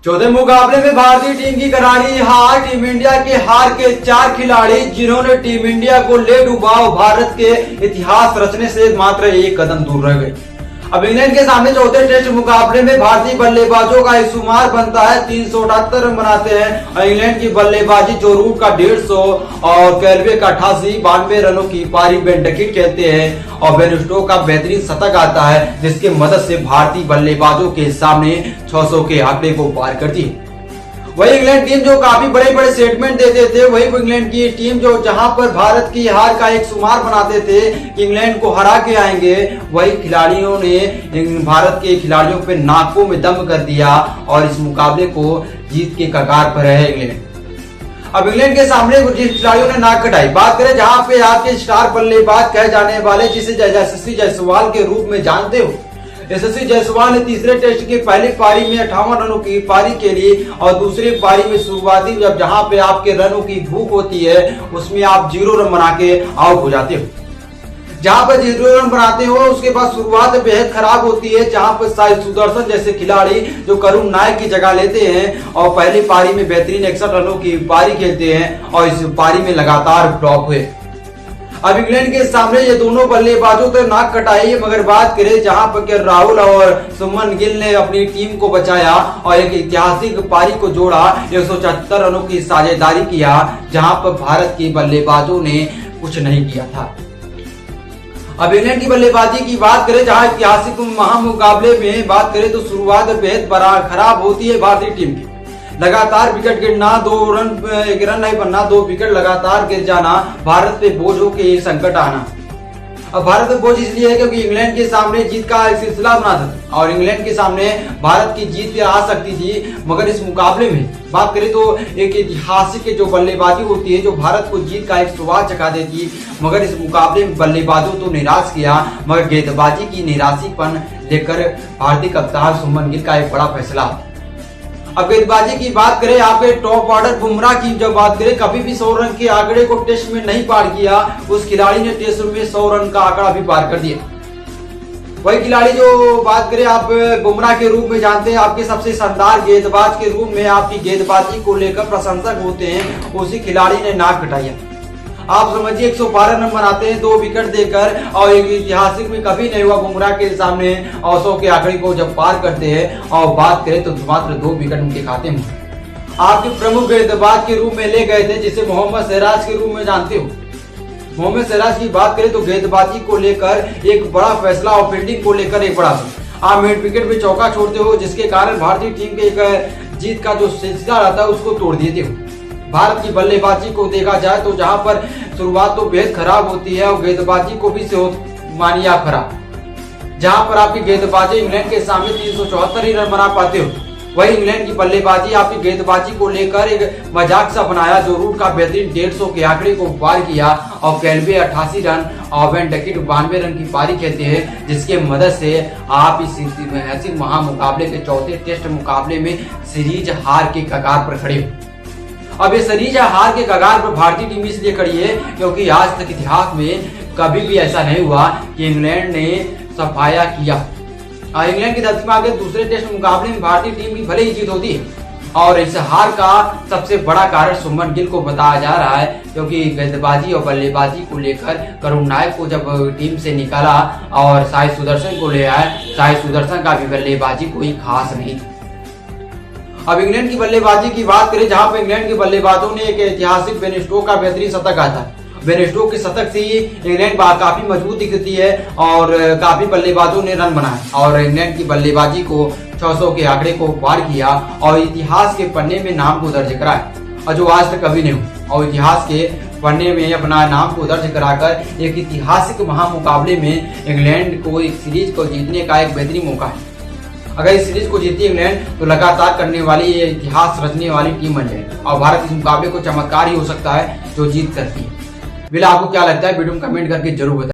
चौथे मुकाबले में भारतीय टीम की करारी हार। टीम इंडिया के हार के 4 खिलाड़ी जिन्होंने टीम इंडिया को ले डूबा, भारत के इतिहास रचने से मात्र एक कदम दूर रह गए। अब इंग्लैंड के सामने चौथे टेस्ट मुकाबले में भारतीय बल्लेबाजों का शुमार बनता है। 378 रन बनाते हैं और इंग्लैंड की बल्लेबाजी जो रूट का 150 और कैलवे का 88-92 रनों की पारी बेन डकेट खेलते हैं और बेन स्टोक्स का बेहतरीन शतक आता है, जिसके मदद से भारतीय बल्लेबाजों के सामने 600 के आंकड़े को पार करती है। वही इंग्लैंड टीम जो काफी बड़े बड़े स्टेटमेंट देते थे, वही इंग्लैंड की टीम जो जहां पर भारत की हार का एक शुमार बनाते थे कि इंग्लैंड को हरा के आएंगे, वही खिलाड़ियों ने भारत के खिलाड़ियों पे नाकों में दम कर दिया और इस मुकाबले को जीत के कगार पर है इंग्लैंड। अब इंग्लैंड के सामने जिन खिलाड़ियों ने नाक कटाई, बात करें जहां पे आपके स्टार बल्लेबाज कहे जाने वाले जिसे यशस्वी जायसवाल के रूप में जानते हो, यशस्वी जायसवाल ने तीसरे टेस्ट की पहली पारी में 58 रनों की पारी खेली और दूसरी पारी में शुरुआती जहां पे आपके रनों की भूख होती है उसमें आप 0 रन बना के आउट हो जाते हो। जहां पर 0 रन बनाते हो उसके बाद शुरुआत बेहद खराब होती है, जहां पर साई सुदर्शन जैसे खिलाड़ी जो करुण नायक की जगह लेते हैं और पहली पारी में बेहतरीन 61 रनों की पारी खेलते हैं और इस पारी में लगातार फ्लॉप हुए। अब इंग्लैंड के सामने ये दोनों बल्लेबाजों तो नाक कटाई है, मगर बात करें जहां पर राहुल और सुमन गिल ने अपनी टीम को बचाया और एक ऐतिहासिक पारी को जोड़ा, 174 रनों की साझेदारी किया, जहां पर भारत के बल्लेबाजों ने कुछ नहीं किया था। अब इंग्लैंड की बल्लेबाजी की बात करें, जहां ऐतिहासिक महामुकाबले में बात करें तो शुरुआत बेहद खराब होती है भारतीय टीम की। लगातार विकेट गिरना, 1 रन नहीं बनना, 2 विकेट लगातार गिर जाना, भारत पे बोझ हो के संकट आना। अब भारत पे बोझ इसलिए है क्योंकि इंग्लैंड के सामने जीत का एक सिलसिला बना था और इंग्लैंड के सामने भारत की जीत आ सकती थी, मगर इस मुकाबले में बात करें तो एक ऐतिहासिक जो बल्लेबाजी होती है जो भारत को जीत का एक स्वाद चखा देती, मगर इस मुकाबले में बल्लेबाजों तो निराश किया, मगर गेंदबाजी की निराशीपन लेकर भारतीय कप्तान सुमन गिल का एक बड़ा फैसला। अब गेंदबाजी की बात करें, आपके टॉप ऑर्डर बुमराह की जब बात करें, कभी भी 100 रन के आंकड़े को टेस्ट में नहीं पार किया, उस खिलाड़ी ने टेस्ट में 100 रन का आंकड़ा भी पार कर दिया। वही खिलाड़ी जो बात करें आप बुमराह के रूप में जानते हैं, आपके सबसे शानदार गेंदबाज के रूप में आपकी गेंदबाजी को लेकर प्रशंसक होते हैं, उसी खिलाड़ी ने नाक कटाया। आप समझिए 112 रन बनाते हैं 2 विकेट देकर और एक ऐतिहासिक में कभी नहीं हुआ बुमराह के सामने और 100 के आंकड़े को जब पार करते हैं और बात करें तो मात्र 2 विकेट उनके खाते में। आपके प्रमुख गेंदबाज के रूप में ले गए थे जिसे मोहम्मद सिराज के रूप में जानते हो। मोहम्मद सिराज की बात करें तो गेंदबाजी को लेकर एक बड़ा फैसला और फील्डिंग को लेकर एक बड़ा, आप मिड विकेट में चौका छोड़ते हो जिसके कारण भारतीय टीम के एक जीत का जो सिलसिला रहता है उसको तोड़ देते हो। भारत की बल्लेबाजी को देखा जाए तो जहां पर शुरुआत तो बेहद खराब होती है और गेंदबाजी को भी मानिए आप खराब, जहां पर आपकी गेंदबाजी इंग्लैंड के सामने 374 ही रन बना पाते हो, वही इंग्लैंड की बल्लेबाजी आपकी गेंदबाजी को लेकर एक मजाक सा बनाया जो रूट का बेहतरीन 150 के आंकड़े को पार किया और कैलवे 88 रन और बेन डकेट 92 रन की पारी खेलते हैं, जिसके मदद से आप इस ऐतिहासिक महामुकाबले के चौथे टेस्ट मुकाबले में सीरीज हार के कगार पर खड़े हो। अब ये सीरीज हार के कगार पर भारतीय टीम इसलिए खड़ी है क्योंकि आज तक इतिहास में कभी भी ऐसा नहीं हुआ कि इंग्लैंड ने सफाया किया। इंग्लैंड की धरती में आगे दूसरे टेस्ट मुकाबले में भारतीय टीम की भले ही जीत होती है और इस हार का सबसे बड़ा कारण सुमन गिल को बताया जा रहा है, क्योंकि गेंदबाजी और बल्लेबाजी को लेकर करुण नायक को जब टीम से निकाला और साई सुदर्शन को ले आए, साई सुदर्शन का भी बल्लेबाजी कोई खास नहीं थी। अब इंग्लैंड की बल्लेबाजी की बात करें, जहां पर इंग्लैंड के बल्लेबाजों ने एक ऐतिहासिक बेन स्टोक्स का बेहतरीन शतक आता है। बेन स्टोक्स के शतक से ही इंग्लैंड काफी मजबूत दिखती है और काफी बल्लेबाजों ने रन बनाए और इंग्लैंड की बल्लेबाजी को 600 के आंकड़े को पार किया और इतिहास के पन्ने में नाम को दर्ज कराया और जो आज तक कभी नहीं हुआ, और इतिहास के पन्ने में अपना नाम को दर्ज कराकर एक ऐतिहासिक महामुकाबले में इंग्लैंड को एक सीरीज को जीतने का एक बेहतरीन मौका है। अगर इस सीरीज को जीती इंग्लैंड तो लगातार करने वाली ये इतिहास रचने वाली टीम बन जाएगी और भारत इस मुकाबले को चमत्कार ही हो सकता है जो जीत करती है। बिला आपको क्या लगता है वीडियो में कमेंट करके जरूर बताएं।